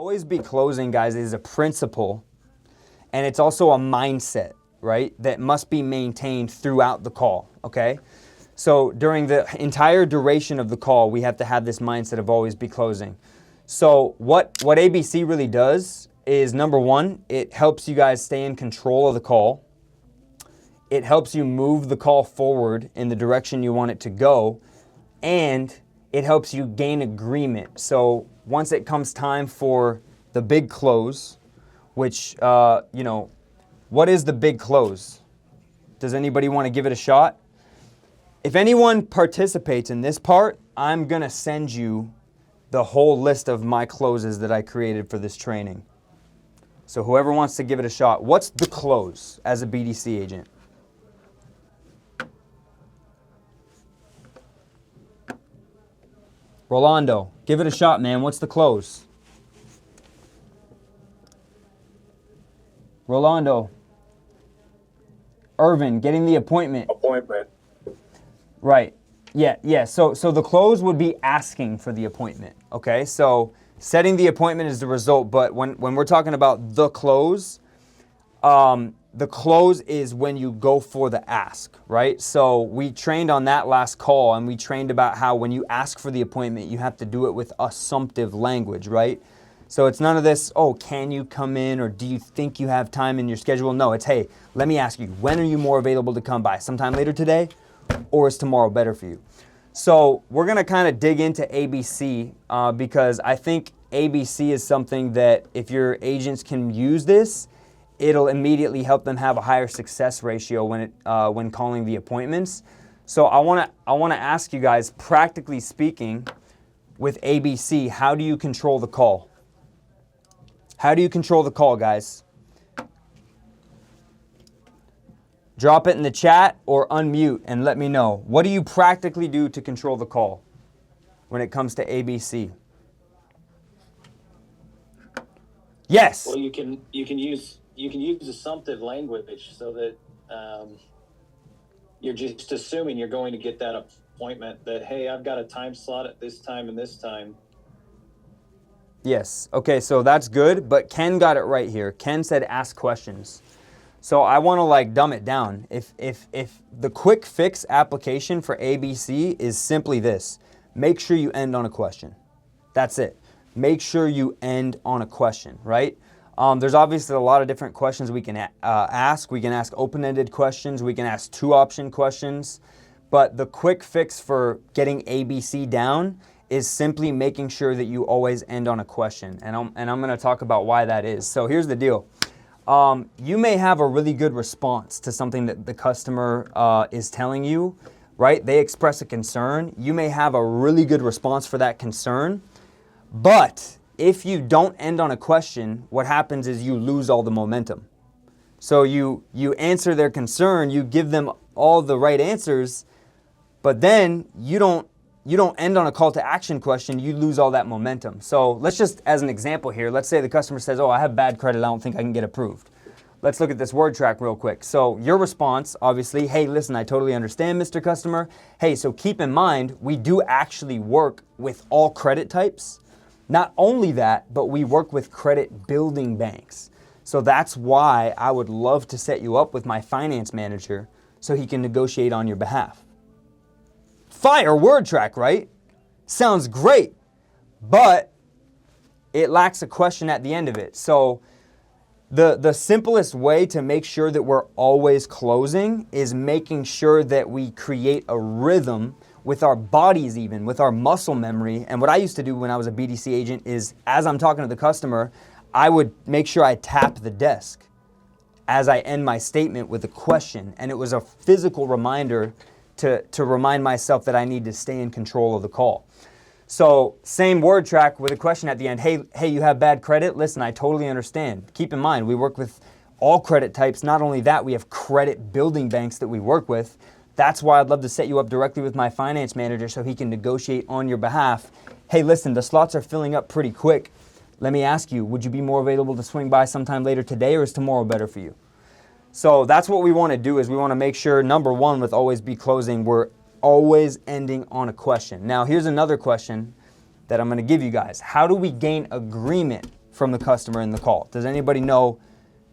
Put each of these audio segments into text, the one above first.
Always be closing, guys, is a principle, and it's also a mindset, right, that must be maintained throughout the call, okay? So during the entire duration of the call, we have to have this mindset of always be closing. So what ABC really does is, number one, it helps you guys stay in control of the call. It helps you move the call forward in the direction you want it to go, and it helps you gain agreement. So once it comes time for the big close, which, you know, what is the big close? Does anybody want to give it a shot? If anyone participates in this part, I'm going to send you the whole list of my closes that I created for this training. So whoever wants to give it a shot, what's the close as a BDC agent? Rolando, give it a shot, man. What's the close? Rolando. Irvin, getting the appointment. Appointment. Right. Yeah. So the close would be asking for the appointment. Okay. So setting the appointment is the result, but when we're talking about the close is when you go for the ask, right? So we trained on that last call, and we trained about how when you ask for the appointment, you have to do it with assumptive language, right? So it's none of this, oh, can you come in, or do you think you have time in your schedule? No, it's, hey, let me ask you, when are you more available to come by? Sometime later today, or is tomorrow better for you? So we're gonna kind of dig into ABC because I think ABC is something that if your agents can use this, it'll immediately help them have a higher success ratio when calling the appointments. So I wanna ask you guys, practically speaking, with ABC, how do you control the call? How do you control the call, guys? Drop it in the chat or unmute and let me know. What do you practically do to control the call when it comes to ABC? Yes. Well, you can use assumptive language so that you're just assuming you're going to get that appointment, that, hey, I've got a time slot at this time and this time. Yes. Okay, so that's good, but Ken got it right here. Ken said ask questions. So I want to like dumb it down. If the quick fix application for ABC is simply this, make sure you end on a question. That's it. Make sure you end on a question, right? There's obviously a lot of different questions we can ask. We can ask open-ended questions. We can ask two-option questions. But the quick fix for getting ABC down is simply making sure that you always end on a question. And I'm going to talk about why that is. So here's the deal. You may have a really good response to something that the customer is telling you, right? They express a concern. You may have a really good response for that concern. But if you don't end on a question, what happens is you lose all the momentum. So you answer their concern, you give them all the right answers, but then you don't end on a call to action question, you lose all that momentum. So let's just, as an example here, let's say the customer says, oh, I have bad credit, I don't think I can get approved. Let's look at this word track real quick. So your response, obviously, hey, listen, I totally understand, Mr. Customer. Hey, so keep in mind, we do actually work with all credit types. Not only that, but we work with credit building banks. So that's why I would love to set you up with my finance manager so he can negotiate on your behalf. Fire word track, right? Sounds great, but it lacks a question at the end of it. So the simplest way to make sure that we're always closing is making sure that we create a rhythm with our bodies, even with our muscle memory. And what I used to do when I was a BDC agent is, as I'm talking to the customer, I would make sure I tap the desk as I end my statement with a question. And it was a physical reminder to remind myself that I need to stay in control of the call. So same word track with a question at the end. Hey, you have bad credit? Listen, I totally understand. Keep in mind, we work with all credit types. Not only that, we have credit building banks that we work with. That's why I'd love to set you up directly with my finance manager so he can negotiate on your behalf. Hey, listen, the slots are filling up pretty quick. Let me ask you, would you be more available to swing by sometime later today, or is tomorrow better for you? So that's what we want to do, is we want to make sure, number one, with always be closing, we're always ending on a question. Now, here's another question that I'm going to give you guys. How do we gain agreement from the customer in the call? Does anybody know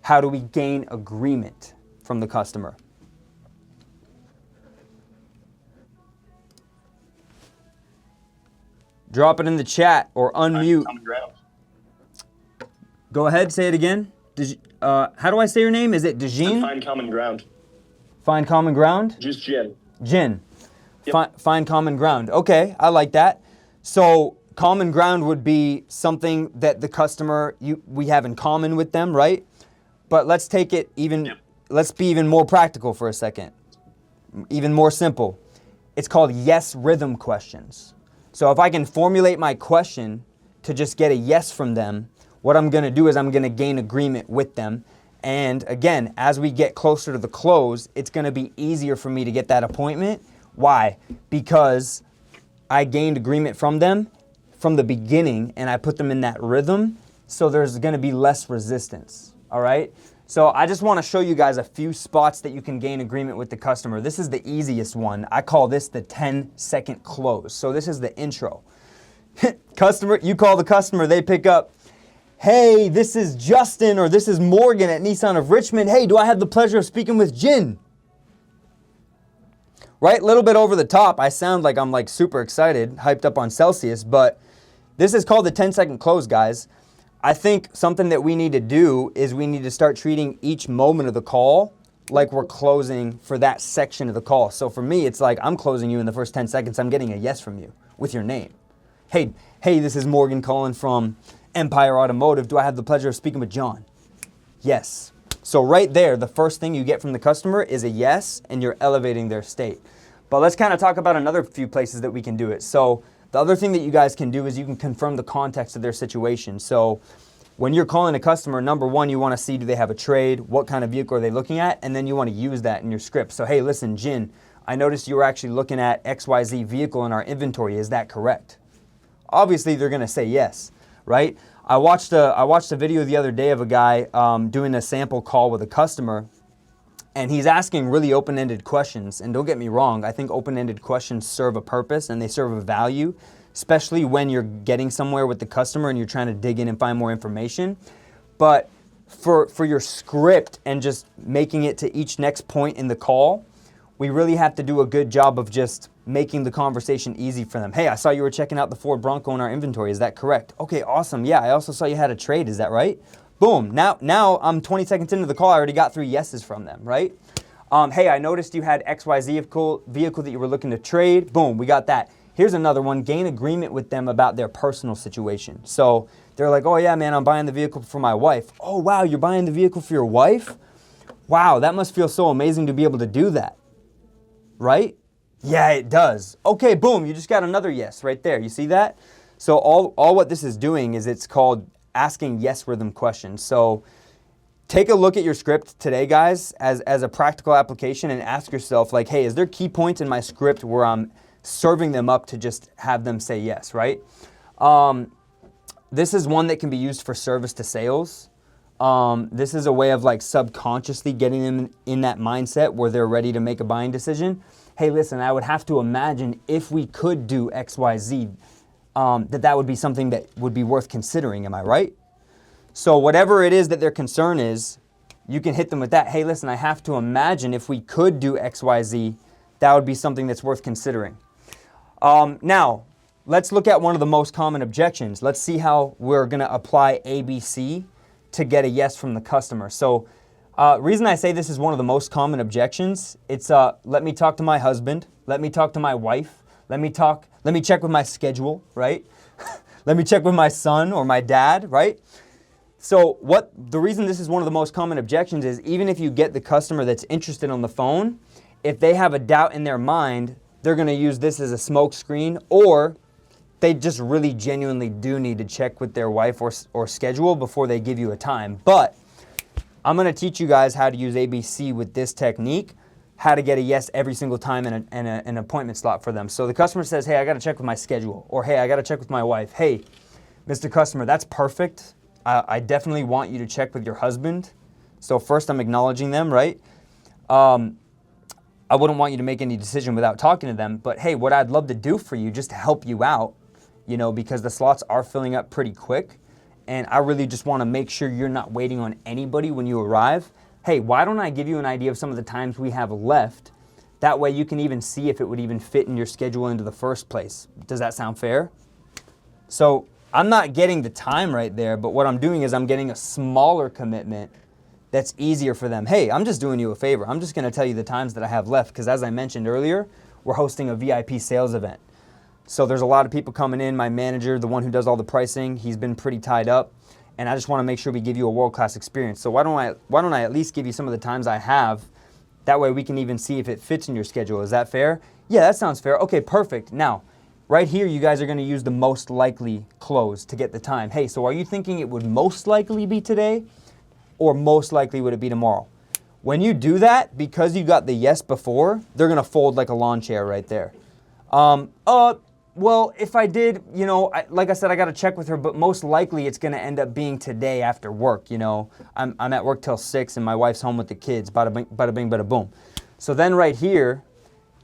how do we gain agreement from the customer? Drop it in the chat or unmute. Common ground. Go ahead, say it again. How do I say your name? Is it Dejin? Find common ground. Find common ground? Just Jin. Jin. Yep. Find common ground. Okay, I like that. So common ground would be something that the customer, we have in common with them, right? But let's take it let's be even more practical for a second. Even more simple. It's called yes rhythm questions. So if I can formulate my question to just get a yes from them, what I'm gonna do is I'm gonna gain agreement with them. And again, as we get closer to the close, it's gonna be easier for me to get that appointment. Why? Because I gained agreement from them from the beginning and I put them in that rhythm, so there's gonna be less resistance, all right? So I just wanna show you guys a few spots that you can gain agreement with the customer. This is the easiest one. I call this the 10-second close. So this is the intro. Customer, you call the customer, they pick up, hey, this is Justin or this is Morgan at Nissan of Richmond. Hey, do I have the pleasure of speaking with Jin? Right, a little bit over the top. I sound like I'm like super excited, hyped up on Celsius, but this is called the 10-second close, guys. I think something that we need to do is we need to start treating each moment of the call like we're closing for that section of the call. So for me, it's like I'm closing you in the first 10 seconds. I'm getting a yes from you with your name. Hey, this is Morgan calling from Empire Automotive. Do I have the pleasure of speaking with John? Yes. So right there, the first thing you get from the customer is a yes, and you're elevating their state. But let's kind of talk about another few places that we can do it. So the other thing that you guys can do is you can confirm the context of their situation. So when you're calling a customer, number one, you want to see, do they have a trade? What kind of vehicle are they looking at? And then you want to use that in your script. So, hey, listen, Jin, I noticed you were actually looking at XYZ vehicle in our inventory. Is that correct? Obviously, they're going to say yes, right? I watched a video the other day of a guy doing a sample call with a customer, and he's asking really open-ended questions. And don't get me wrong, I think open-ended questions serve a purpose and they serve a value, especially when you're getting somewhere with the customer and you're trying to dig in and find more information. But for your script and just making it to each next point in the call, we really have to do a good job of just making the conversation easy for them. Hey, I saw you were checking out the Ford Bronco in our inventory. Is that correct? Okay, awesome. Yeah, I also saw you had a trade. Is that right? Boom. Now I'm 20 seconds into the call. I already got 3 yeses from them, right? Hey, I noticed you had XYZ vehicle that you were looking to trade. Boom, we got that. Here's another one. Gain agreement with them about their personal situation. So they're like, oh yeah, man, I'm buying the vehicle for my wife. Oh wow, you're buying the vehicle for your wife? Wow, that must feel so amazing to be able to do that. Right? Yeah, it does. Okay, boom, you just got another yes right there. You see that? So all what this is doing is it's called asking yes rhythm questions. So take a look at your script today, guys, as a practical application and ask yourself like, hey, is there key points in my script where I'm serving them up to just have them say yes, right? This is one that can be used for service to sales. This is a way of like subconsciously getting them in that mindset where they're ready to make a buying decision. Hey, listen, I would have to imagine if we could do X, Y, Z, that would be something that would be worth considering. Am I right? So whatever it is that their concern is, you can hit them with that. Hey, listen, I have to imagine if we could do X, Y, Z, that would be something that's worth considering. Now, let's look at one of the most common objections. Let's see how we're going to apply ABC to get a yes from the customer. So reason I say this is one of the most common objections, it's let me talk to my husband, let me talk to my wife, let me check with my schedule, right? Let me check with my son or my dad, right? So the reason this is one of the most common objections is even if you get the customer that's interested on the phone, if they have a doubt in their mind, they're going to use this as a smoke screen, or they just really genuinely do need to check with their wife or schedule before they give you a time. But I'm going to teach you guys how to use ABC with this technique, how to get a yes every single time and an appointment slot for them. So the customer says, hey, I got to check with my schedule, or hey, I got to check with my wife. Hey, Mr. Customer, that's perfect. I definitely want you to check with your husband. So first I'm acknowledging them, right? I wouldn't want you to make any decision without talking to them, but hey, what I'd love to do for you just to help you out, because the slots are filling up pretty quick, and I really just want to make sure you're not waiting on anybody when you arrive, hey, why don't I give you an idea of some of the times we have left? That way you can even see if it would even fit in your schedule into the first place. Does that sound fair? So I'm not getting the time right there, but what I'm doing is I'm getting a smaller commitment that's easier for them. Hey, I'm just doing you a favor. I'm just going to tell you the times that I have left, because as I mentioned earlier, we're hosting a VIP sales event. So there's a lot of people coming in. My manager, the one who does all the pricing, he's been pretty tied up, and I just want to make sure we give you a world-class experience. So why don't I at least give you some of the times I have? That way we can even see if it fits in your schedule. Is that fair? Yeah, that sounds fair. Okay, perfect. Now, right here, you guys are going to use the most likely close to get the time. Hey, so are you thinking it would most likely be today, or most likely would it be tomorrow? When you do that, because you got the yes before, they're going to fold like a lawn chair right there. Well, if I did, like I said, I got to check with her, but most likely it's going to end up being today after work. I'm at work till 6 and my wife's home with the kids. Bada bing, bada boom. So then right here,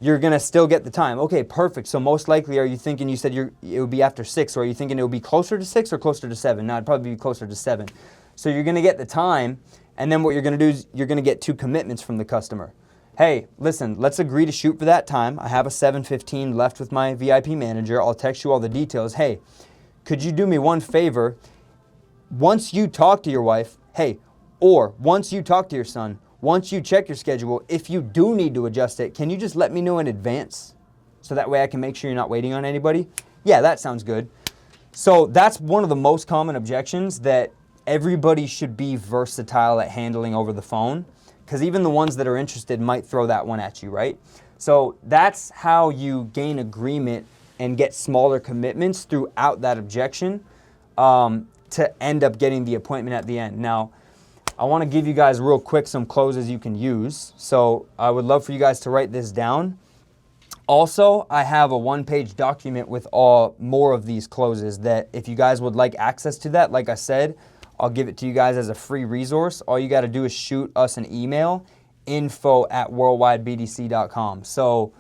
you're going to still get the time. Okay, perfect. So most likely, are you thinking, you said it would be after 6, or are you thinking it would be closer to 6 or closer to 7? No, it'd probably be closer to 7. So you're going to get the time, and then what you're going to do is you're going to get 2 commitments from the customer. Hey, listen, let's agree to shoot for that time. I have a 7:15 left with my VIP manager. I'll text you all the details. Hey, could you do me one favor? Once you talk to your wife, or once you talk to your son, once you check your schedule, if you do need to adjust it, can you just let me know in advance? So that way I can make sure you're not waiting on anybody? Yeah, that sounds good. So that's one of the most common objections that everybody should be versatile at handling over the phone, because even the ones that are interested might throw that one at you, right? So that's how you gain agreement and get smaller commitments throughout that objection to end up getting the appointment at the end. Now, I want to give you guys real quick some closes you can use. So I would love for you guys to write this down. Also, I have a 1-page document with more of these closes that if you guys would like access to that, like I said, I'll give it to you guys as a free resource. All you got to do is shoot us an email, info@worldwidebdc.com. So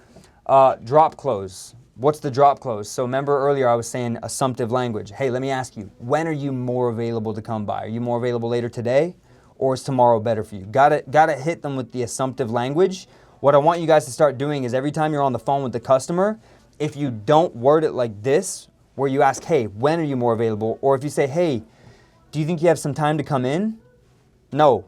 drop close. What's the drop close? So remember earlier I was saying assumptive language. Hey, let me ask you, when are you more available to come by? Are you more available later today, or is tomorrow better for you? Gotta hit them with the assumptive language. What I want you guys to start doing is every time you're on the phone with the customer, if you don't word it like this, where you ask, hey, when are you more available? Or if you say, hey, do you think you have some time to come in? No.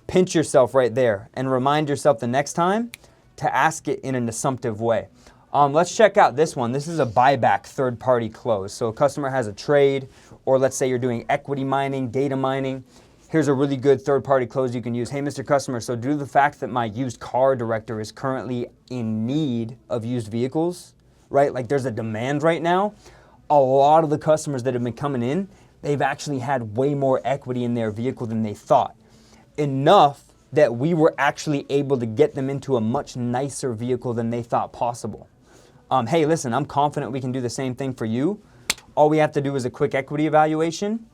Pinch yourself right there and remind yourself the next time to ask it in an assumptive way. Let's check out this one. This is a buyback third-party close. So a customer has a trade, or let's say you're doing equity mining, data mining. Here's a really good third-party close you can use. Hey, Mr. Customer, so due to the fact that my used car director is currently in need of used vehicles, right? Like there's a demand right now. A lot of the customers that have been coming in, they've actually had way more equity in their vehicle than they thought. Enough that we were actually able to get them into a much nicer vehicle than they thought possible. Hey, listen, I'm confident we can do the same thing for you. All we have to do is a quick equity evaluation.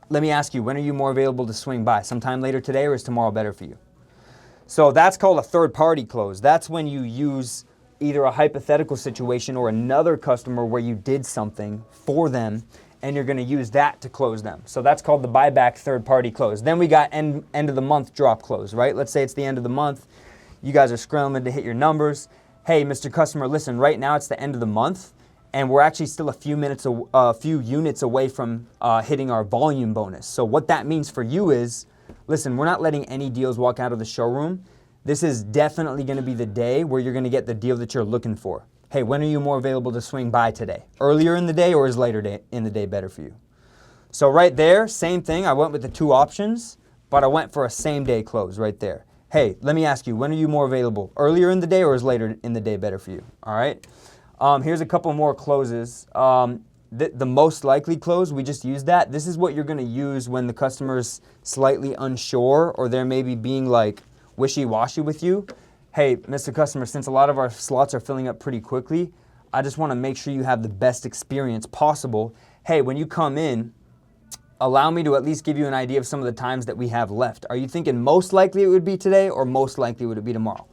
Let me ask you, when are you more available to swing by? Sometime later today, or is tomorrow better for you? So that's called a third-party close. That's when you use either a hypothetical situation or another customer where you did something for them, and you're going to use that to close them. So that's called the buyback third-party close. Then we got end of the month drop close, right? Let's say it's the end of the month. You guys are scrambling to hit your numbers. Hey, Mr. Customer, listen, right now it's the end of the month, and we're actually still a few units away from hitting our volume bonus. So what that means for you is, listen, we're not letting any deals walk out of the showroom. This is definitely going to be the day where you're going to get the deal that you're looking for. Hey, when are you more available to swing by today? Earlier in the day, or is later in the day better for you? So right there, same thing. I went with the 2 options, but I went for a same-day close right there. Hey, let me ask you, when are you more available? Earlier in the day, or is later in the day better for you? All right. Here's a couple more closes. The most likely close, we just used that. This is what you're going to use when the customer's slightly unsure, or they're maybe being like wishy-washy with you. Hey, Mr. Customer, since a lot of our slots are filling up pretty quickly, I just want to make sure you have the best experience possible. Hey, when you come in, allow me to at least give you an idea of some of the times that we have left. Are you thinking most likely it would be today, or most likely would it be tomorrow?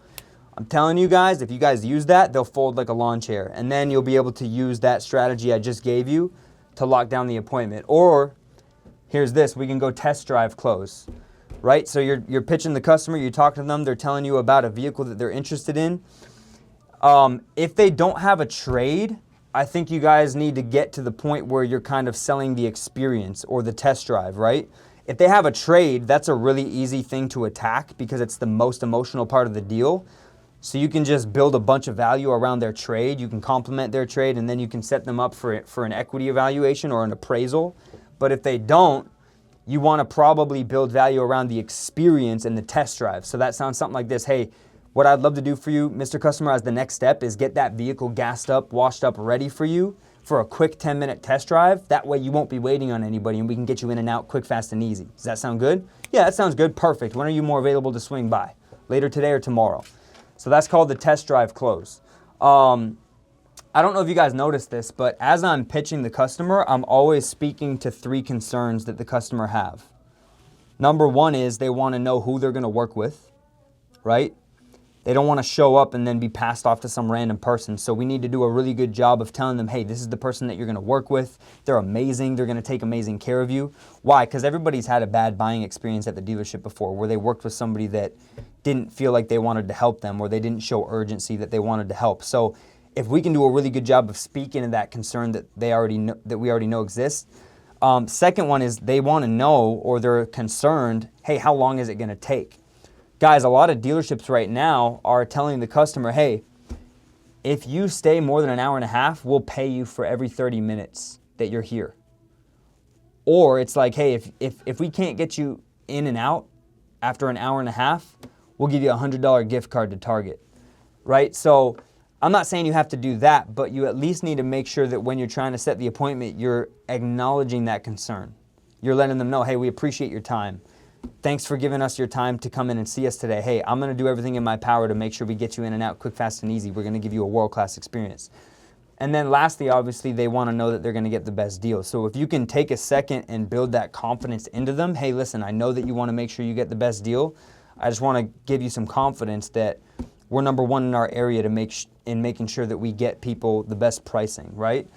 I'm telling you guys, if you guys use that, they'll fold like a lawn chair. And then you'll be able to use that strategy I just gave you to lock down the appointment. Or Here's this. We can go test drive close, right? So you're pitching the customer, you talk to them, they're telling you about a vehicle that they're interested in. If they don't have a trade, I think you guys need to get to the point where you're kind of selling the experience or the test drive, right? If they have a trade, that's a really easy thing to attack because it's the most emotional part of the deal. So you can just build a bunch of value around their trade. You can complement their trade, and then you can set them up for an equity evaluation or an appraisal. But if they don't, you want to probably build value around the experience and the test drive. So that sounds something like this. Hey, what I'd love to do for you, Mr. Customer, as the next step is get that vehicle gassed up, washed up, ready for you for a quick 10-minute test drive. That way you won't be waiting on anybody and we can get you in and out quick, fast, and easy. Does that sound good? Yeah, that sounds good. Perfect. When are you more available to swing by? Later today or tomorrow? So that's called the test drive close. I don't know if you guys noticed this, but as I'm pitching the customer, I'm always speaking to 3 concerns that the customer have. Number 1 is they want to know who they're going to work with, right? They don't want to show up and then be passed off to some random person. So we need to do a really good job of telling them, hey, this is the person that you're going to work with. They're amazing. They're going to take amazing care of you. Why? Because everybody's had a bad buying experience at the dealership before where they worked with somebody that didn't feel like they wanted to help them or they didn't show urgency that they wanted to help. So if we can do a really good job of speaking to that concern that we already know exists. Second one is they want to know, or they're concerned, hey, how long is it going to take? Guys, a lot of dealerships right now are telling the customer, hey, if you stay more than an hour and a half, we'll pay you for every 30 minutes that you're here. Or it's like, hey, if we can't get you in and out after an hour and a half, we'll give you a $100 gift card to Target, right? So I'm not saying you have to do that, but you at least need to make sure that when you're trying to set the appointment, you're acknowledging that concern. You're letting them know, hey, we appreciate your time. Thanks for giving us your time to come in and see us today. Hey, I'm going to do everything in my power to make sure we get you in and out quick, fast, and easy. We're going to give you a world-class experience. And then lastly, obviously, they want to know that they're going to get the best deal. So if you can take a second and build that confidence into them, hey, listen, I know that you want to make sure you get the best deal. I just want to give you some confidence that we're number 1 in our area in making sure that we get people the best pricing, right?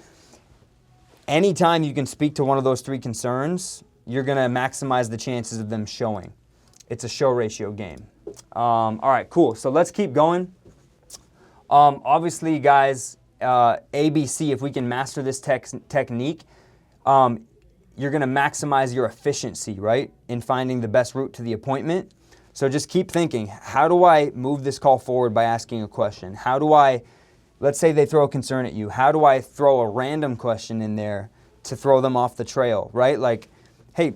Anytime you can speak to one of those 3 concerns, you're going to maximize the chances of them showing. It's a show ratio game. All right, cool. So let's keep going. Obviously, guys, ABC, if we can master this technique, you're going to maximize your efficiency, right, in finding the best route to the appointment. So just keep thinking, how do I move this call forward by asking a question? How do I, let's say they throw a concern at you, how do I throw a random question in there to throw them off the trail, right? Like, hey,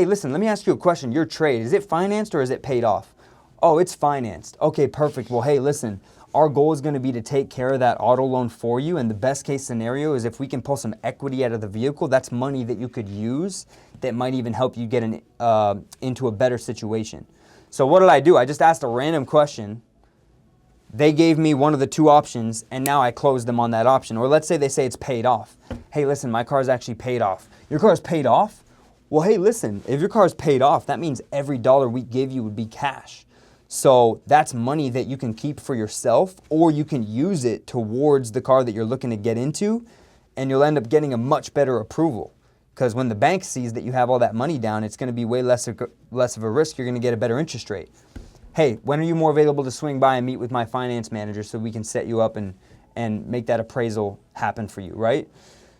listen, let me ask you a question. Your trade, is it financed or is it paid off? Oh, it's financed. Okay, perfect. Well, hey, listen, our goal is going to be to take care of that auto loan for you. And the best case scenario is if we can pull some equity out of the vehicle, that's money that you could use that might even help you get into a better situation. So what did I do? I just asked a random question. They gave me one of the 2 options, and now I closed them on that option. Or let's say they say it's paid off. Hey, listen, my car's actually paid off. Your car's paid off? Well, hey, listen, if your car's paid off, that means every dollar we give you would be cash. So that's money that you can keep for yourself, or you can use it towards the car that you're looking to get into, and you'll end up getting a much better approval. Because when the bank sees that you have all that money down, it's going to be way less of a risk. You're going to get a better interest rate. Hey, when are you more available to swing by and meet with my finance manager so we can set you up and make that appraisal happen for you, right?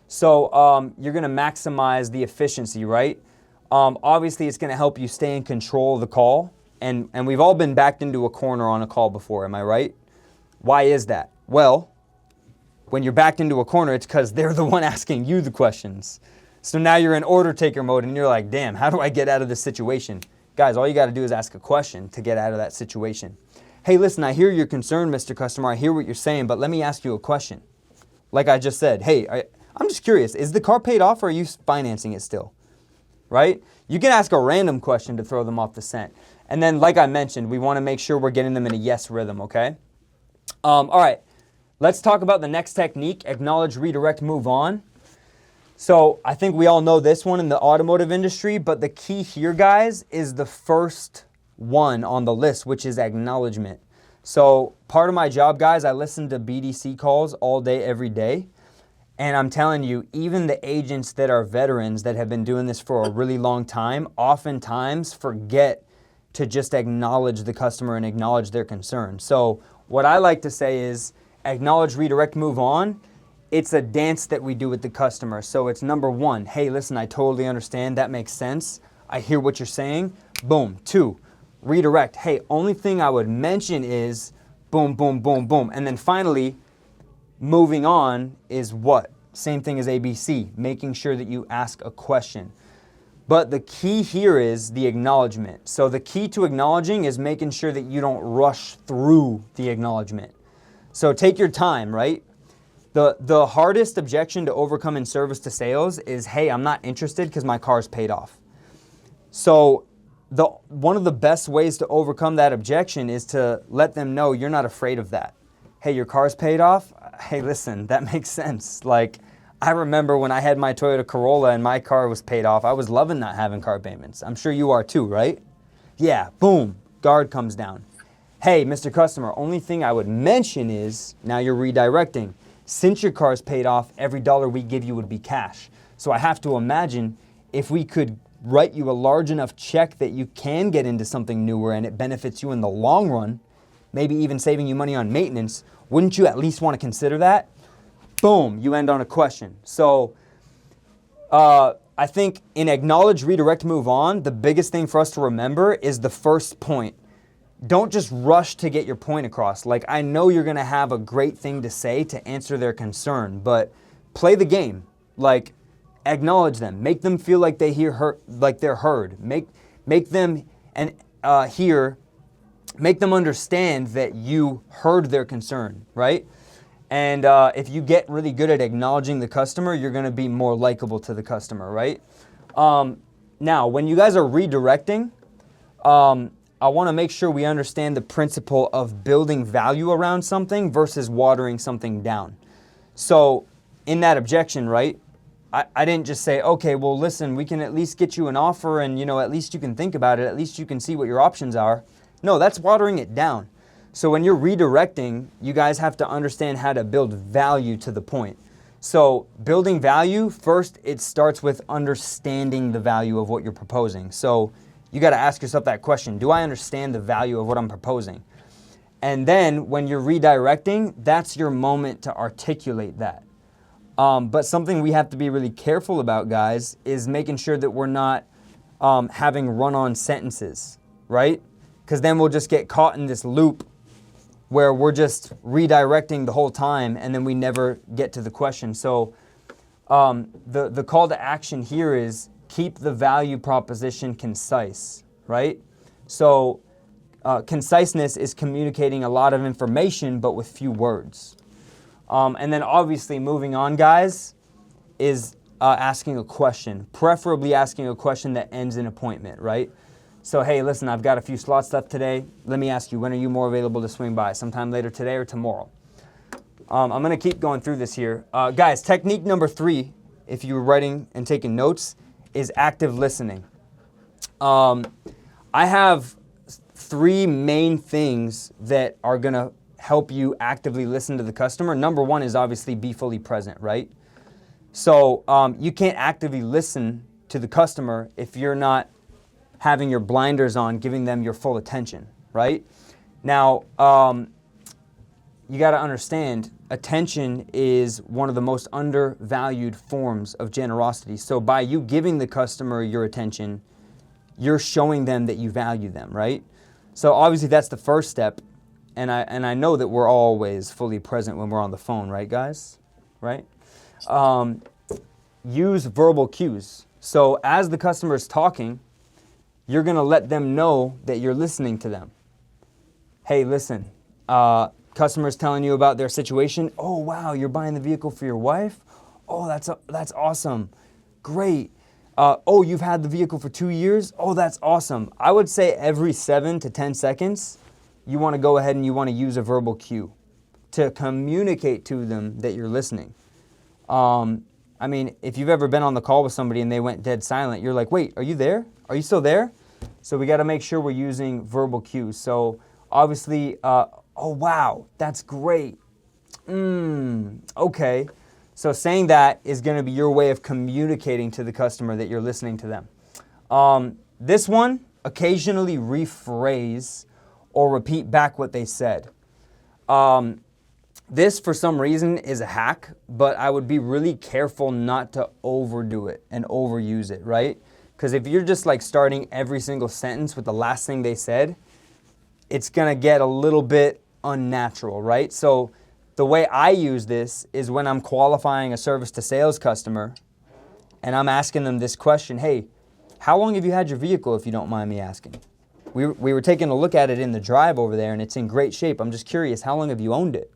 So you're going to maximize the efficiency, right? Obviously, it's going to help you stay in control of the call. And we've all been backed into a corner on a call before, am I right? Why is that? Well, when you're backed into a corner, it's because they're the one asking you the questions. So now you're in order taker mode and you're like, damn, how do I get out of this situation? Guys, all you got to do is ask a question to get out of that situation. Hey, listen, I hear your concern, Mr. Customer. I hear what you're saying, but let me ask you a question. Like I just said, hey, I'm just curious, is the car paid off or are you financing it still? Right? You can ask a random question to throw them off the scent. And then, like I mentioned, we want to make sure we're getting them in a yes rhythm, okay? All right, let's talk about the next technique, acknowledge, redirect, move on. So I think we all know this one in the automotive industry, but the key here, guys, is the first one on the list, which is acknowledgement. So part of my job, guys, I listen to BDC calls all day, every day. And I'm telling you, even the agents that are veterans that have been doing this for a really long time, oftentimes forget to just acknowledge the customer and acknowledge their concern. So what I like to say is acknowledge, redirect, move on. It's a dance that we do with the customer. So it's number one, hey, listen, I totally understand. That makes sense. I hear what you're saying. Boom. 2, redirect. Hey, only thing I would mention is boom, boom, boom, boom. And then finally, moving on is what? Same thing as ABC, making sure that you ask a question. But the key here is the acknowledgement. So the key to acknowledging is making sure that you don't rush through the acknowledgement. So take your time, right? The hardest objection to overcome in service to sales is, hey, I'm not interested because my car's paid off. So one of the best ways to overcome that objection is to let them know you're not afraid of that. Hey, your car's paid off? Hey, listen, that makes sense. Like, I remember when I had my Toyota Corolla and my car was paid off, I was loving not having car payments. I'm sure you are too, right? Yeah, boom, guard comes down. Hey, Mr. Customer, only thing I would mention is, now you're redirecting. Since your car's paid off, every dollar we give you would be cash. So I have to imagine if we could write you a large enough check that you can get into something newer and it benefits you in the long run, maybe even saving you money on maintenance, wouldn't you at least want to consider that? Boom, you end on a question. So I think in acknowledge, redirect, move on, the biggest thing for us to remember is the first point. Don't just rush to get your point across. Like, I know you're going to have a great thing to say to answer their concern, but play the game. Like, acknowledge them. Make them feel like they like they're heard. Make them make them understand that you heard their concern, right? And if you get really good at acknowledging the customer, you're going to be more likable to the customer, right? Now, when you guys are redirecting, I want to make sure we understand the principle of building value around something versus watering something down. So in that objection, right, I didn't just say, okay, well, listen, we can at least get you an offer and, at least you can think about it. At least you can see what your options are. No, that's watering it down. So when you're redirecting, you guys have to understand how to build value to the point. So building value, first, it starts with understanding the value of what you're proposing. So you got to ask yourself that question. Do I understand the value of what I'm proposing? And then when you're redirecting, that's your moment to articulate that. But something we have to be really careful about, guys, is making sure that we're not having run-on sentences, right? Because then we'll just get caught in this loop where we're just redirecting the whole time and then we never get to the question. So the call to action here is keep the value proposition concise, right? So conciseness is communicating a lot of information but with few words. And then obviously moving on, guys, is asking a question, preferably asking a question that ends in appointment, right? So, hey, listen, I've got a few slots left today. Let me ask you, when are you more available to swing by? Sometime later today or tomorrow? I'm going to keep going through this here. Guys, technique number 3, if you were writing and taking notes, is active listening. I have 3 main things that are going to help you actively listen to the customer. Number 1 is obviously be fully present, right? So you can't actively listen to the customer if you're not having your blinders on, giving them your full attention, right? Now, you got to understand, attention is one of the most undervalued forms of generosity. So by you giving the customer your attention, you're showing them that you value them, right? So obviously that's the first step. And I know that we're always fully present when we're on the phone, right, guys? Right? Use verbal cues. So as the customer is talking, you're going to let them know that you're listening to them. Hey, listen, customer's telling you about their situation. Oh, wow, you're buying the vehicle for your wife? Oh, that's awesome. Great. Oh, you've had the vehicle for 2 years? Oh, that's awesome. I would say every 7 to 10 seconds, you want to go ahead and you want to use a verbal cue to communicate to them that you're listening. I mean, if you've ever been on the call with somebody and they went dead silent, you're like, wait, are you there? Are you still there? So we got to make sure we're using verbal cues. So obviously, oh, wow, that's great. Okay. So saying that is going to be your way of communicating to the customer that you're listening to them. This one, occasionally rephrase or repeat back what they said. This, for some reason, is a hack, but I would be really careful not to overdo it and overuse it, right? Because if you're just like starting every single sentence with the last thing they said, it's going to get a little bit unnatural, right? So the way I use this is when I'm qualifying a service to sales customer and I'm asking them this question, hey, how long have you had your vehicle, if you don't mind me asking? We were taking a look at it in the drive over there and it's in great shape. I'm just curious, how long have you owned it?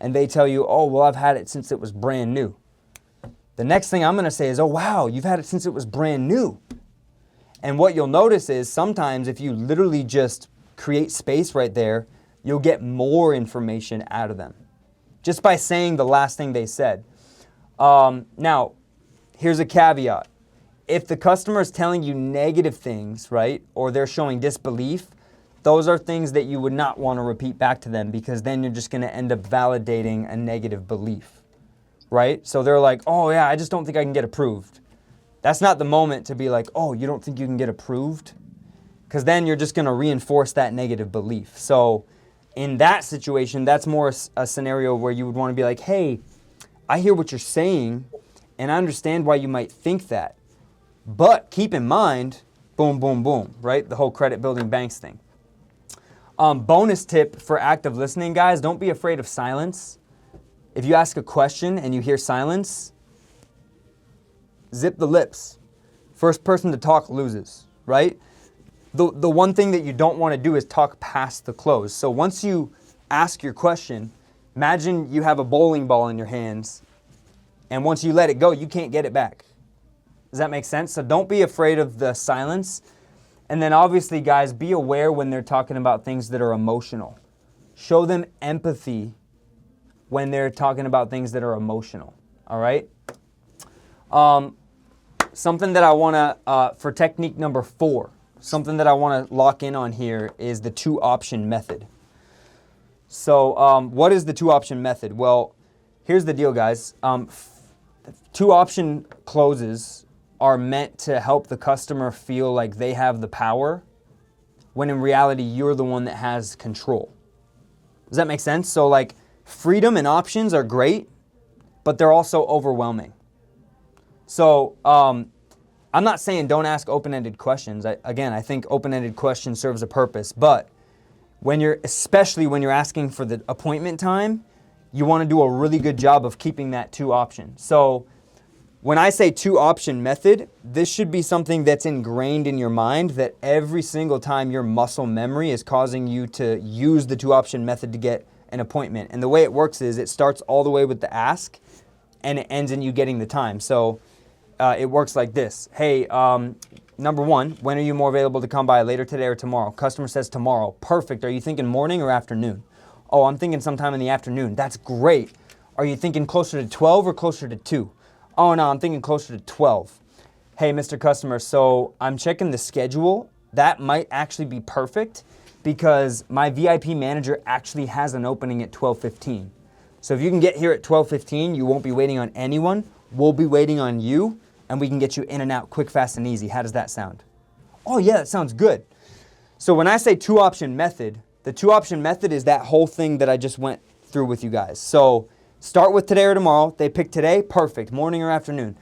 And they tell you, oh, well, I've had it since it was brand new. The next thing I'm going to say is, oh, wow, you've had it since it was brand new. And what you'll notice is sometimes if you literally just create space right there, you'll get more information out of them just by saying the last thing they said. Now, here's a caveat. If the customer is telling you negative things, right, or they're showing disbelief, those are things that you would not want to repeat back to them because then you're just going to end up validating a negative belief, right? So they're like, oh yeah, I just don't think I can get approved. That's not the moment to be like, oh, you don't think you can get approved? Because then you're just going to reinforce that negative belief. So in that situation, that's more a scenario where you would want to be like, hey, I hear what you're saying and I understand why you might think that. But keep in mind, boom, boom, boom, right? The whole credit building banks thing. Bonus tip for active listening, guys, don't be afraid of silence. If you ask a question and you hear silence, zip the lips. First person to talk loses, right? The one thing that you don't want to do is talk past the close. So once you ask your question, imagine you have a bowling ball in your hands, and once you let it go, you can't get it back. Does that make sense? So don't be afraid of the silence. And then obviously, guys, be aware when they're talking about things that are emotional. Show them empathy when they're talking about things that are emotional, all right? Something that I want to, for technique number 4, something that I want to lock in on here is the 2-option method. So what is the 2-option method? Well, here's the deal, guys. 2-option closes are meant to help the customer feel like they have the power, when in reality, you're the one that has control. Does that make sense? So like freedom and options are great, but they're also overwhelming. So I'm not saying don't ask open-ended questions. I think open-ended questions serves a purpose, but especially when you're asking for the appointment time, you want to do a really good job of keeping that 2-option. So when I say 2-option method, this should be something that's ingrained in your mind, that every single time your muscle memory is causing you to use the 2-option method to get an appointment. And the way it works is it starts all the way with the ask and it ends in you getting the time. So it works like this. Hey, number 1, when are you more available to come by, later today or tomorrow? Customer says tomorrow. Perfect. Are you thinking morning or afternoon? Oh, I'm thinking sometime in the afternoon. That's great. Are you thinking closer to 12 or closer to 2? Oh no, I'm thinking closer to 12. Hey, Mr. Customer, so I'm checking the schedule. That might actually be perfect because my VIP manager actually has an opening at 12:15. So if you can get here at 12:15, you won't be waiting on anyone. We'll be waiting on you, and we can get you in and out quick, fast, and easy. How does that sound? Oh yeah, that sounds good. So when I say 2-option method, the 2-option method is that whole thing that I just went through with you guys. So start with today or tomorrow. They pick today, perfect. Morning or afternoon?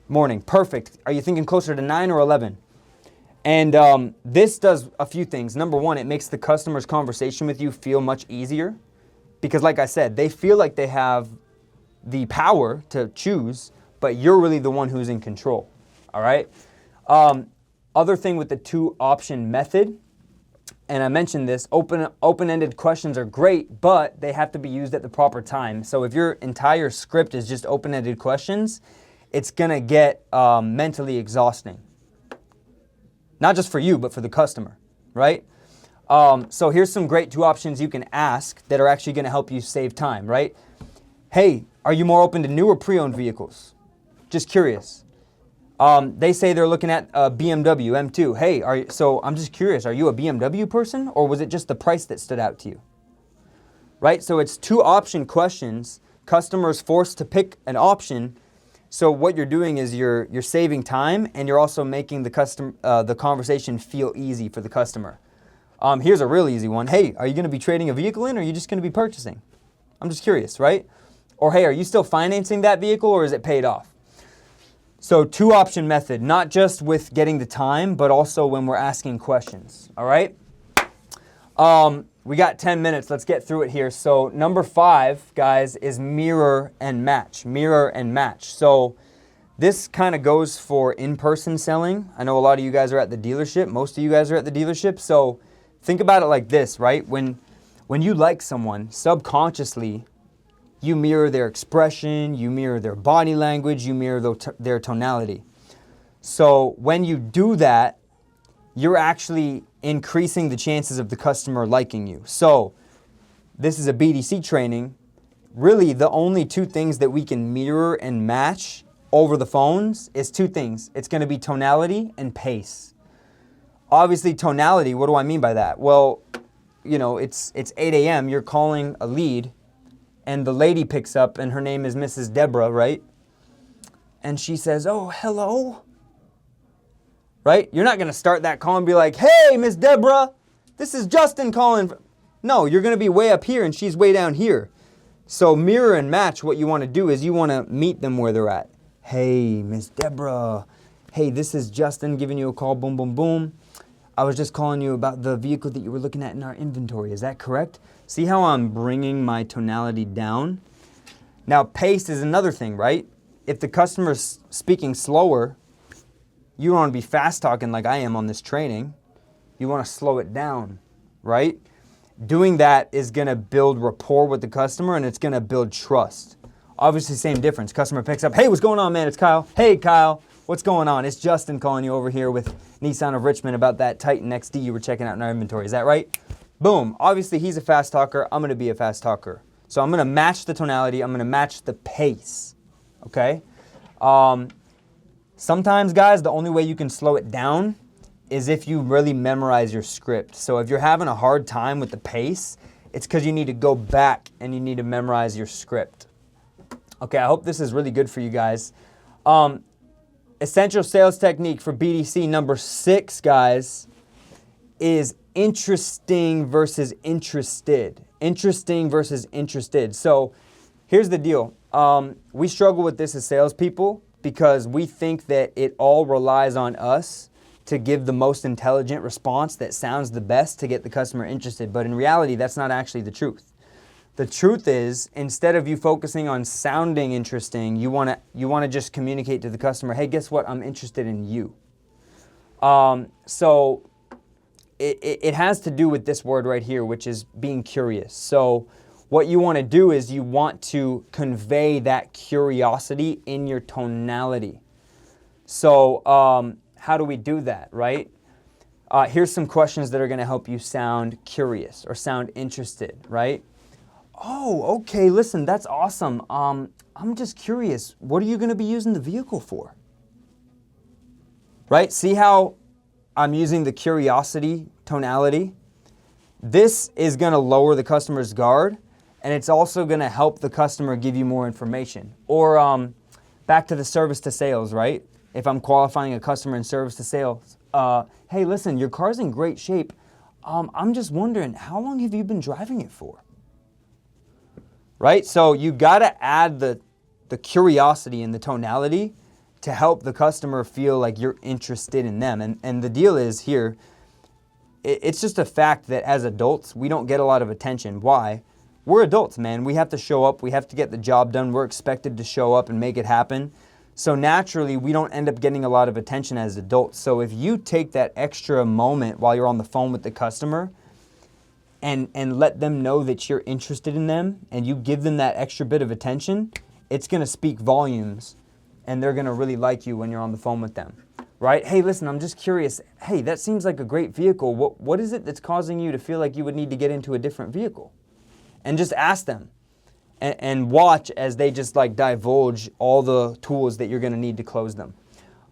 Morning, perfect. Are you thinking closer to 9 or 11? And this does a few things. Number 1, it makes the customer's conversation with you feel much easier because like I said, they feel like they have the power to choose, but you're really the one who's in control, all right? Other thing with the 2-option method, and I mentioned this, open-ended questions are great, but they have to be used at the proper time. So if your entire script is just open-ended questions, it's gonna get mentally exhausting. Not just for you, but for the customer, right? So here's some great 2 options you can ask that are actually gonna help you save time, right? Hey, are you more open to new or pre-owned vehicles? Just curious. They say they're looking at a BMW M2. Hey, so I'm just curious, are you a BMW person or was it just the price that stood out to you? Right? So it's 2-option questions customer is forced to pick an option. So what you're doing is you're saving time, and you're also making the conversation feel easy for the customer. Here's a real easy one. Hey, are you going to be trading a vehicle in, or are you just going to be purchasing? I'm just curious, right? Or hey, are you still financing that vehicle, or is it paid off? So 2-option method, not just with getting the time, but also when we're asking questions, all right? We got 10 minutes. Let's get through it here. So number 5, guys, is mirror and match. Mirror and match. So this kind of goes for in-person selling. I know a lot of you guys are at the dealership. Most of you guys are at the dealership. So think about it like this, right? When you like someone, subconsciously, you mirror their expression, you mirror their body language, you mirror their tonality. So when you do that, you're actually increasing the chances of the customer liking you. So this is a BDC training. Really, the only 2 things that we can mirror and match over the phones is 2 things. It's going to be tonality and pace. Obviously, tonality, what do I mean by that? Well, you know, it's 8 a.m., you're calling a lead, and the lady picks up, and her name is Mrs. Deborah, right? And she says, oh, hello. Right? You're not going to start that call and be like, hey, Miss Deborah, this is Justin calling. No, you're going to be way up here and she's way down here. So mirror and match, what you want to do is you want to meet them where they're at. Hey, Miss Deborah. Hey, this is Justin giving you a call. Boom, boom, boom. I was just calling you about the vehicle that you were looking at in our inventory. Is that correct? See how I'm bringing my tonality down? Now, pace is another thing, right? If the customer's speaking slower, you don't want to be fast talking like I am on this training. You want to slow it down, right? Doing that is going to build rapport with the customer, and it's going to build trust. Obviously, same difference. Customer picks up, hey, what's going on, man? It's Kyle. Hey, Kyle, what's going on? It's Justin calling you over here with Nissan of Richmond about that Titan XD you were checking out in our inventory. Is that right? Boom. Obviously, he's a fast talker. I'm going to be a fast talker. So I'm going to match the tonality. I'm going to match the pace, okay? Sometimes, guys, the only way you can slow it down is if you really memorize your script. So if you're having a hard time with the pace, it's because you need to go back and you need to memorize your script. Okay, I hope this is really good for you guys. Essential sales technique for BDC number 6, guys, is interesting versus interested. Interesting versus interested. So here's the deal. We struggle with this as salespeople because we think that it all relies on us to give the most intelligent response that sounds the best to get the customer interested. But in reality, that's not actually the truth. The truth is, instead of you focusing on sounding interesting, you want to just communicate to the customer, hey, guess what? I'm interested in you. So it has to do with this word right here, which is being curious. So what you want to do is you want to convey that curiosity in your tonality. So how do we do that, right? Here's some questions that are going to help you sound curious or sound interested, right? Oh, okay, listen, that's awesome. I'm just curious, what are you going to be using the vehicle for? Right? See how I'm using the curiosity tonality? This is going to lower the customer's guard, and it's also going to help the customer give you more information. Or back to the service to sales, right? If I'm qualifying a customer in service to sales, hey, listen, your car's in great shape. I'm just wondering, how long have you been driving it for? Right? So you got to add the curiosity and the tonality to help the customer feel like you're interested in them. And the deal is here, it's just a fact that as adults, we don't get a lot of attention. Why? We're adults, man. We have to show up. We have to get the job done. We're expected to show up and make it happen. So naturally, we don't end up getting a lot of attention as adults. So if you take that extra moment while you're on the phone with the customer and let them know that you're interested in them and you give them that extra bit of attention, it's going to speak volumes and they're going to really like you when you're on the phone with them, right? Hey, listen, I'm just curious. Hey, that seems like a great vehicle. What is it that's causing you to feel like you would need to get into a different vehicle? And just ask them and watch as they just like divulge all the tools that you're going to need to close them.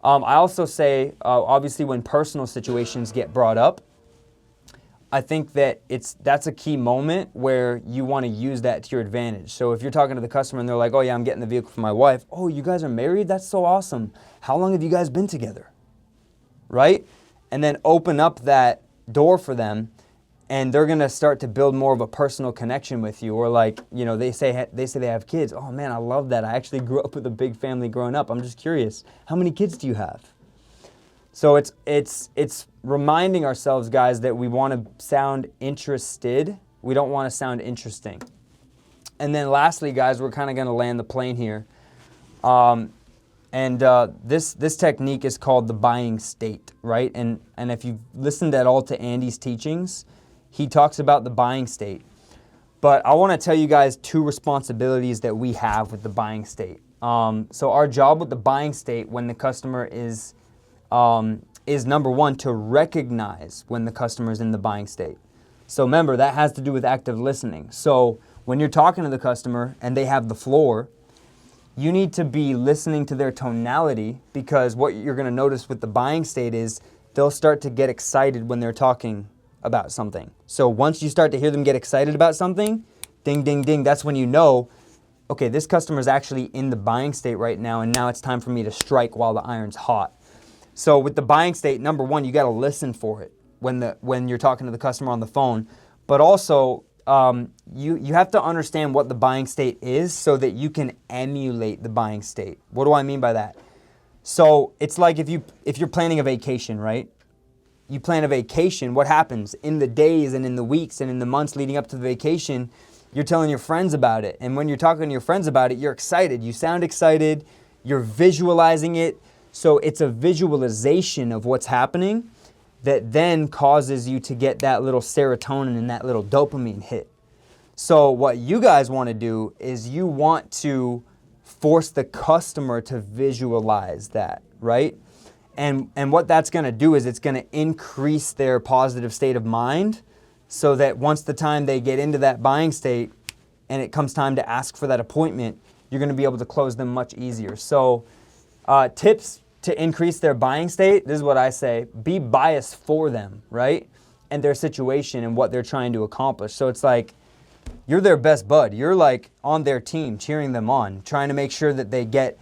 I also say, obviously, when personal situations get brought up, I think that that's a key moment where you want to use that to your advantage. So if you're talking to the customer and they're like, oh yeah, I'm getting the vehicle for my wife. Oh, you guys are married? That's so awesome. How long have you guys been together? Right? And then open up that door for them, and they're gonna start to build more of a personal connection with you. Or like, you know, they say they have kids. Oh man, I love that. I actually grew up with a big family growing up. I'm just curious, how many kids do you have? So it's reminding ourselves, guys, that we want to sound interested. We don't want to sound interesting. And then lastly, guys, we're kind of gonna land the plane here. This technique is called the buying state, right? And if you've listened at all to Andy's teachings, he talks about the buying state. But I want to tell you guys 2 responsibilities that we have with the buying state. So our job with the buying state when the customer is number 1, to recognize when the customer is in the buying state. So remember, that has to do with active listening. So when you're talking to the customer and they have the floor, you need to be listening to their tonality, because what you're going to notice with the buying state is they'll start to get excited when they're talking about something. So once you start to hear them get excited about something, ding, ding, ding, that's when you know, okay, this customer is actually in the buying state right now, and now it's time for me to strike while the iron's hot. So with the buying state, number 1, you got to listen for it when you're talking to the customer on the phone. But also, you have to understand what the buying state is so that you can emulate the buying state. What do I mean by that? So it's like if you're planning a vacation, right? You plan a vacation, what happens? In the days and in the weeks and in the months leading up to the vacation, you're telling your friends about it. And when you're talking to your friends about it, you're excited. You sound excited. You're visualizing it. So it's a visualization of what's happening that then causes you to get that little serotonin and that little dopamine hit. So what you guys want to do is you want to force the customer to visualize that, right? And what that's going to do is it's going to increase their positive state of mind, so that once the time they get into that buying state and it comes time to ask for that appointment, you're going to be able to close them much easier. So tips to increase their buying state, this is what I say: be biased for them, right? And their situation and what they're trying to accomplish. So it's like you're their best bud. You're like on their team, cheering them on, trying to make sure that they get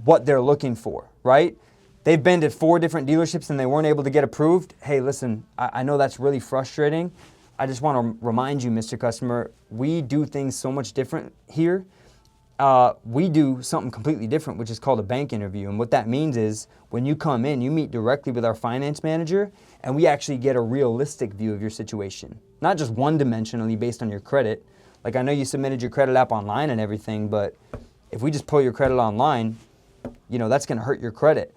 what they're looking for, right? They've been to 4 different dealerships and they weren't able to get approved. Hey, listen, I know that's really frustrating. I just want to remind you, Mr. Customer, we do things so much different here. We do something completely different, which is called a bank interview. And what that means is when you come in, you meet directly with our finance manager, and we actually get a realistic view of your situation. Not just one-dimensionally based on your credit. Like, I know you submitted your credit app online and everything, but if we just pull your credit online, you know, that's going to hurt your credit.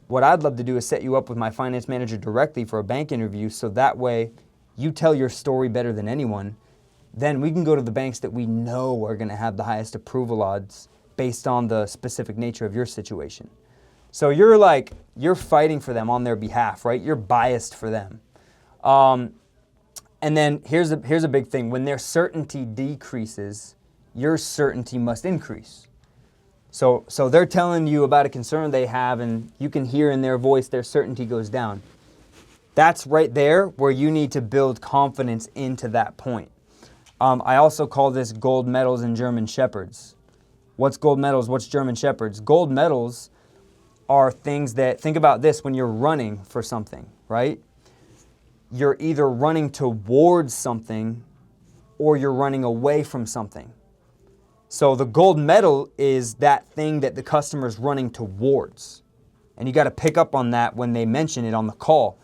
What I'd love to do is set you up with my finance manager directly for a bank interview, so that way you tell your story better than anyone. Then we can go to the banks that we know are going to have the highest approval odds based on the specific nature of your situation. So you're fighting for them on their behalf, right? You're biased for them. And then here's a big thing. When their certainty decreases, your certainty must increase. So they're telling you about a concern they have, and you can hear in their voice their certainty goes down. That's right there where you need to build confidence into that point. I also call this gold medals and German shepherds. What's gold medals? What's German shepherds? Gold medals are things that, think about this when you're running for something, right? You're either running towards something or you're running away from something. So the gold medal is that thing that the customer's running towards. And you got to pick up on that when they mention it on the call.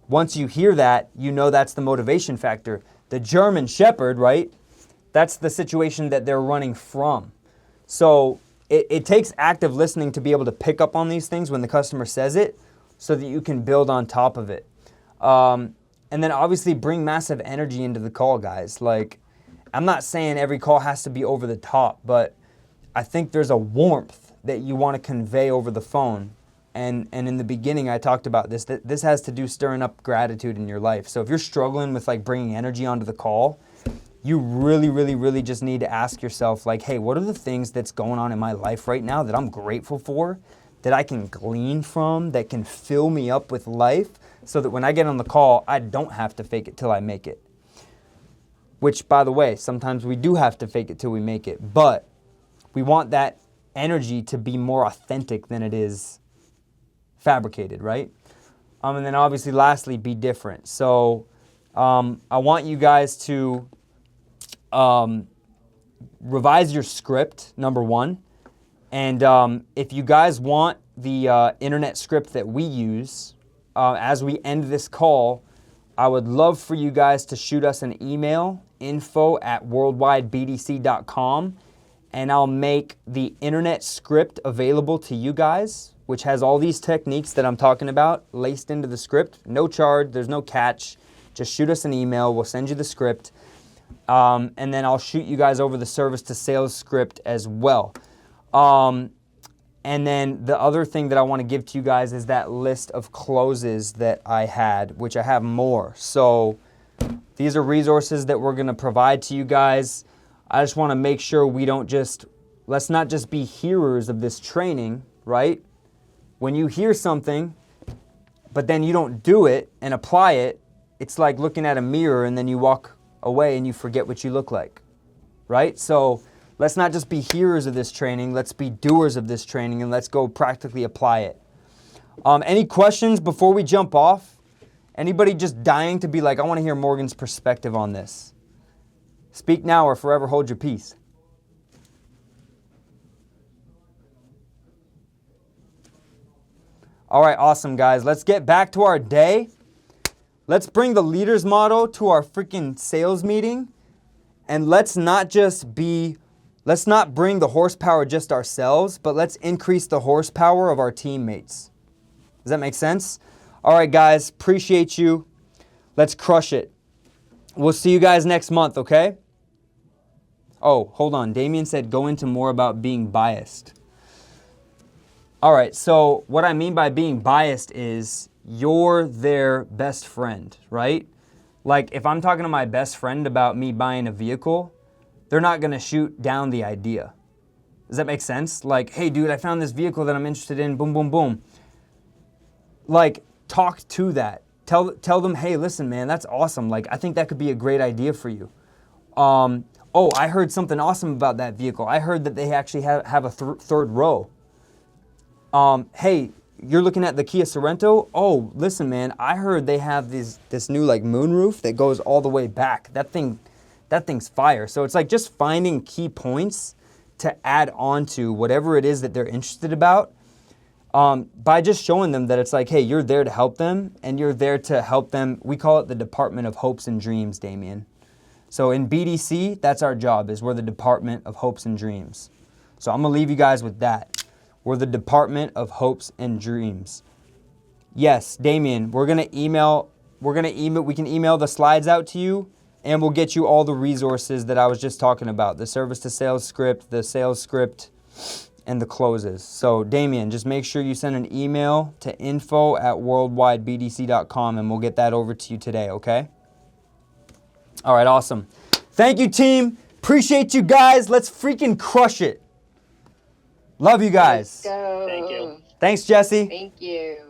Once you hear that, you know that's the motivation factor. The German shepherd, right? That's the situation that they're running from. So it takes active listening to be able to pick up on these things when the customer says it, so that you can build on top of it. And then obviously bring massive energy into the call, guys. Like, I'm not saying every call has to be over the top, but I think there's a warmth that you want to convey over the phone. And in the beginning, I talked about this, that this has to do stirring up gratitude in your life. So if you're struggling with like bringing energy onto the call, you really, really, really just need to ask yourself, like, hey, what are the things that's going on in my life right now that I'm grateful for, that I can glean from, that can fill me up with life, so that when I get on the call, I don't have to fake it till I make it. Which, by the way, sometimes we do have to fake it till we make it, but we want that energy to be more authentic than it is fabricated, right? And then obviously, lastly, be different. So I want you guys to revise your script, number one. And if you guys want the internet script that we use, as we end this call, I would love for you guys to shoot us an email, info@worldwidebdc.com, and I'll make the internet script available to you guys, which has all these techniques that I'm talking about laced into the script. No charge, there's no catch. Just shoot us an email, we'll send you the script, and then I'll shoot you guys over the service to sales script as well. And then the other thing that I want to give to you guys is that list of closes that I had, which I have more. So these are resources that we're going to provide to you guys. I just want to make sure we don't just, let's not just be hearers of this training, right? When you hear something, but then you don't do it and apply it, it's like looking at a mirror and then you walk away and you forget what you look like, right? So let's not just be hearers of this training, let's be doers of this training, and let's go practically apply it. Any questions before we jump off? Anybody just dying to be like, I want to hear Morgan's perspective on this? Speak now or forever hold your peace. All right, awesome, guys. Let's get back to our day. Let's bring the leader's motto to our freaking sales meeting, and let's not bring the horsepower just ourselves, but let's increase the horsepower of our teammates. Does that make sense? All right, guys, appreciate you. Let's crush it. We'll see you guys next month, okay? Oh, hold on. Damien said go into more about being biased. All right, so what I mean by being biased is you're their best friend, right? Like if I'm talking to my best friend about me buying a vehicle, they're not going to shoot down the idea. Does that make sense? Like, hey, dude, I found this vehicle that I'm interested in. Boom, boom, boom. Like, talk to that. Tell them, hey, listen, man, that's awesome. Like, I think that could be a great idea for you. Oh, I heard something awesome about that vehicle. I heard that they actually have a third row. Hey, you're looking at the Kia Sorento? Oh, listen, man, I heard they have this new like moonroof that goes all the way back. That thing's fire. So it's like just finding key points to add on to whatever it is that they're interested about, by just showing them that it's like, hey, you're there to help them, and you're there to help them. We call it the Department of Hopes and Dreams, Damien. So in BDC, that's our job, is we're the Department of Hopes and Dreams. So I'm going to leave you guys with that. We're the Department of Hopes and Dreams. Yes, Damien, we can email the slides out to you, and we'll get you all the resources that I was just talking about, the service to sales script, the sales script, and the closes. So Damien, just make sure you send an email to info@worldwidebdc.com, and we'll get that over to you today, okay? All right, awesome. Thank you, team. Appreciate you guys. Let's freaking crush it. Love you guys. Let's go. Thank you. Thanks, Jesse. Thank you.